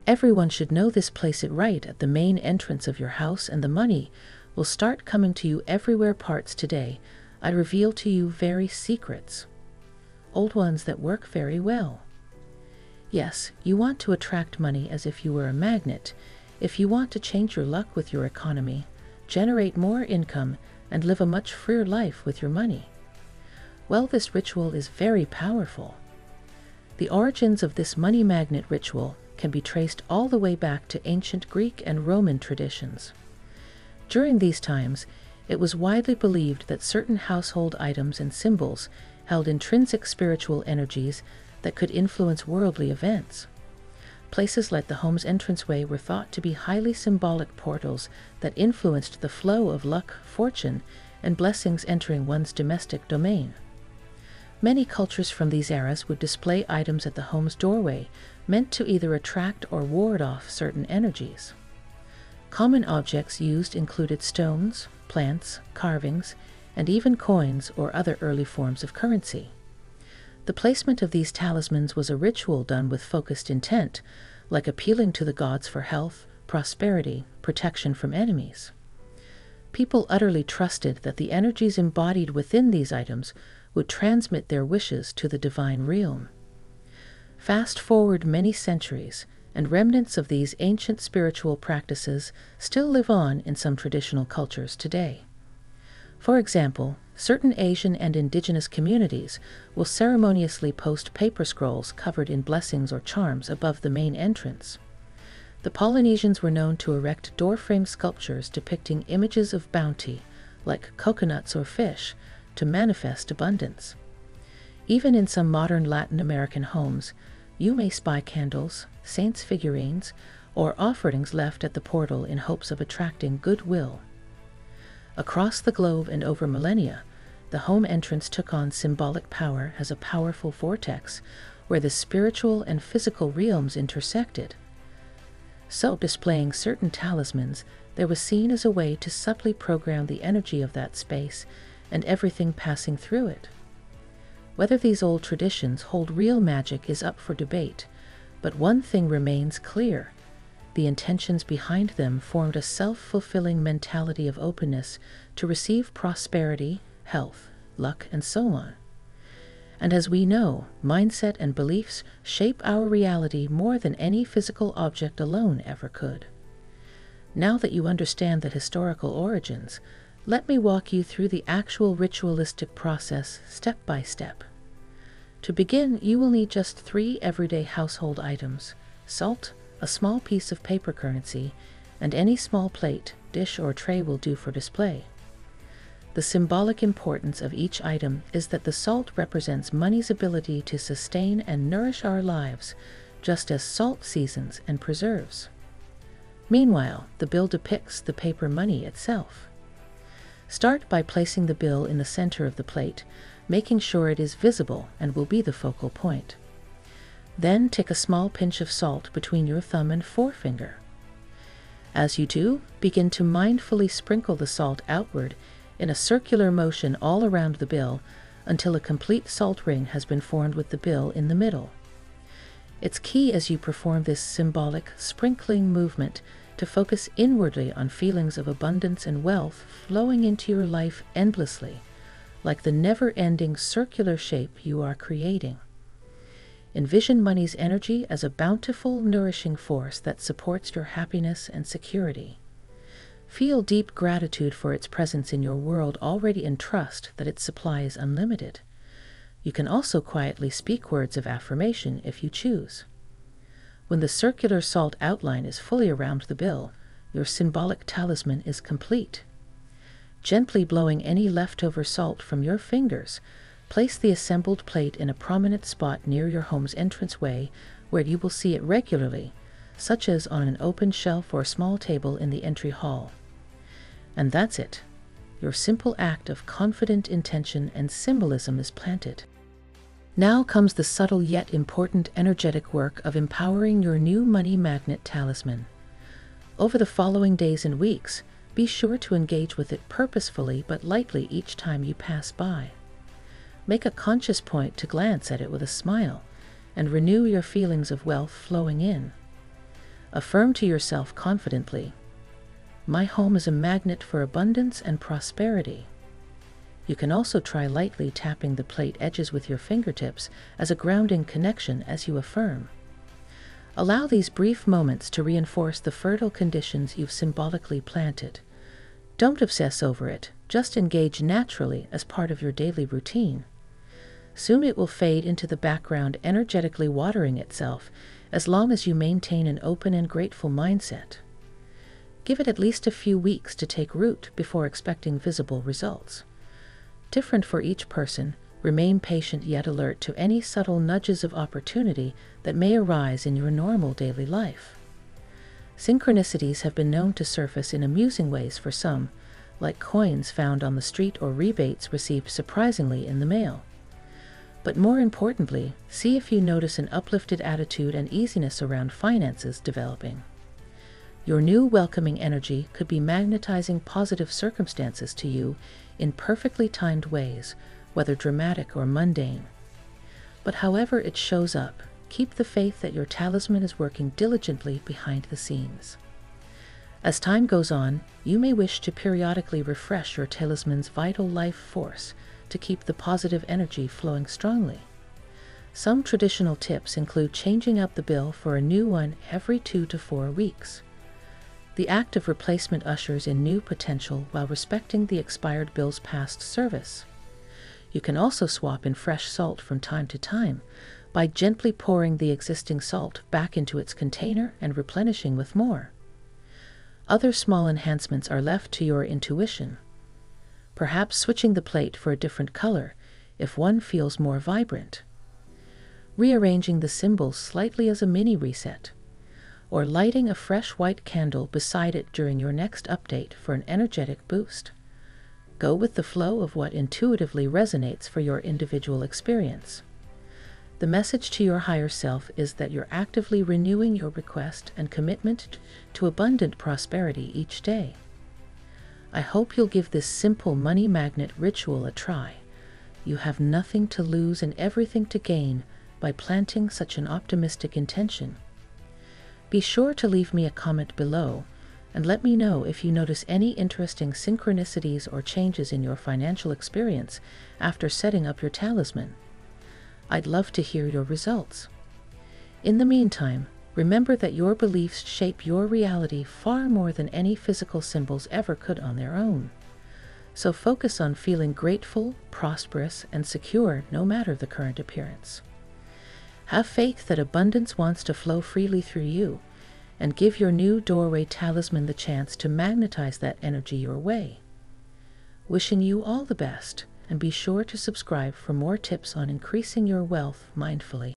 Everyone should know this. Place it right at the main entrance of your house and the money will start coming to you everywhere. Parts today, I reveal to you very secrets. Old ones that work very well. Yes, you want to attract money as if you were a magnet. If you want to change your luck with your economy, generate more income, and live a much freer life with your money. Well, this ritual is very powerful. The origins of this money magnet ritual can be traced all the way back to ancient Greek and Roman traditions. During these times, it was widely believed that certain household items and symbols held intrinsic spiritual energies that could influence worldly events. Places like the home's entranceway were thought to be highly symbolic portals that influenced the flow of luck, fortune, and blessings entering one's domestic domain. Many cultures from these eras would display items at the home's doorway, meant to either attract or ward off certain energies. Common objects used included stones, plants, carvings, and even coins or other early forms of currency. The placement of these talismans was a ritual done with focused intent, like appealing to the gods for health, prosperity, protection from enemies. People utterly trusted that the energies embodied within these items would transmit their wishes to the divine realm. Fast forward many centuries, and remnants of these ancient spiritual practices still live on in some traditional cultures today. For example, certain Asian and indigenous communities will ceremoniously post paper scrolls covered in blessings or charms above the main entrance. The Polynesians were known to erect doorframe sculptures depicting images of bounty, like coconuts or fish, to manifest abundance. Even in some modern Latin American homes, you may spy candles, saints' figurines, or offerings left at the portal in hopes of attracting goodwill. Across the globe and over millennia, the home entrance took on symbolic power as a powerful vortex where the spiritual and physical realms intersected. So, displaying certain talismans, there was seen as a way to subtly program the energy of that space and everything passing through it. Whether these old traditions hold real magic is up for debate, but one thing remains clear. The intentions behind them formed a self-fulfilling mentality of openness to receive prosperity, health, luck, and so on. And as we know, mindset and beliefs shape our reality more than any physical object alone ever could. Now that you understand the historical origins, let me walk you through the actual ritualistic process step by step. To begin, you will need just 3 everyday household items: salt, a small piece of paper currency, and any small plate, dish, or tray will do for display. The symbolic importance of each item is that the salt represents money's ability to sustain and nourish our lives, just as salt seasons and preserves. Meanwhile, the bill depicts the paper money itself. Start by placing the bill in the center of the plate, making sure it is visible and will be the focal point. Then take a small pinch of salt between your thumb and forefinger. As you do, begin to mindfully sprinkle the salt outward in a circular motion all around the bill until a complete salt ring has been formed with the bill in the middle. It's key as you perform this symbolic sprinkling movement to focus inwardly on feelings of abundance and wealth flowing into your life endlessly, like the never-ending circular shape you are creating. Envision money's energy as a bountiful, nourishing force that supports your happiness and security. Feel deep gratitude for its presence in your world already and trust that its supply is unlimited. You can also quietly speak words of affirmation if you choose. When the circular salt outline is fully around the bill, your symbolic talisman is complete. Gently blowing any leftover salt from your fingers, place the assembled plate in a prominent spot near your home's entranceway where you will see it regularly, such as on an open shelf or small table in the entry hall. And that's it. Your simple act of confident intention and symbolism is planted. Now comes the subtle yet important energetic work of empowering your new money magnet talisman. Over the following days and weeks, be sure to engage with it purposefully but lightly each time you pass by. Make a conscious point to glance at it with a smile and renew your feelings of wealth flowing in. Affirm to yourself confidently, "My home is a magnet for abundance and prosperity." You can also try lightly tapping the plate edges with your fingertips as a grounding connection as you affirm. Allow these brief moments to reinforce the fertile conditions you've symbolically planted. Don't obsess over it, just engage naturally as part of your daily routine. Soon it will fade into the background, energetically watering itself, as long as you maintain an open and grateful mindset. Give it at least a few weeks to take root before expecting visible results. Different for each person, remain patient yet alert to any subtle nudges of opportunity that may arise in your normal daily life. Synchronicities have been known to surface in amusing ways for some, like coins found on the street or rebates received surprisingly in the mail. But more importantly, see if you notice an uplifted attitude and easiness around finances developing. Your new welcoming energy could be magnetizing positive circumstances to you in perfectly timed ways, whether dramatic or mundane. But however it shows up, keep the faith that your talisman is working diligently behind the scenes. As time goes on, you may wish to periodically refresh your talisman's vital life force to keep the positive energy flowing strongly. Some traditional tips include changing out the bill for a new one every 2 to 4 weeks. The act of replacement ushers in new potential while respecting the expired bill's past service. You can also swap in fresh salt from time to time by gently pouring the existing salt back into its container and replenishing with more. Other small enhancements are left to your intuition. Perhaps switching the plate for a different color if one feels more vibrant. Rearranging the symbols slightly as a mini reset. Or lighting a fresh white candle beside it during your next update for an energetic boost. Go with the flow of what intuitively resonates for your individual experience. The message to your higher self is that you're actively renewing your request and commitment to abundant prosperity each day. I hope you'll give this simple money magnet ritual a try. You have nothing to lose and everything to gain by planting such an optimistic intention. Be sure to leave me a comment below and let me know if you notice any interesting synchronicities or changes in your financial experience after setting up your talisman. I'd love to hear your results. In the meantime, remember that your beliefs shape your reality far more than any physical symbols ever could on their own. So focus on feeling grateful, prosperous, and secure no matter the current appearance. Have faith that abundance wants to flow freely through you, and give your new doorway talisman the chance to magnetize that energy your way. Wishing you all the best, and be sure to subscribe for more tips on increasing your wealth mindfully.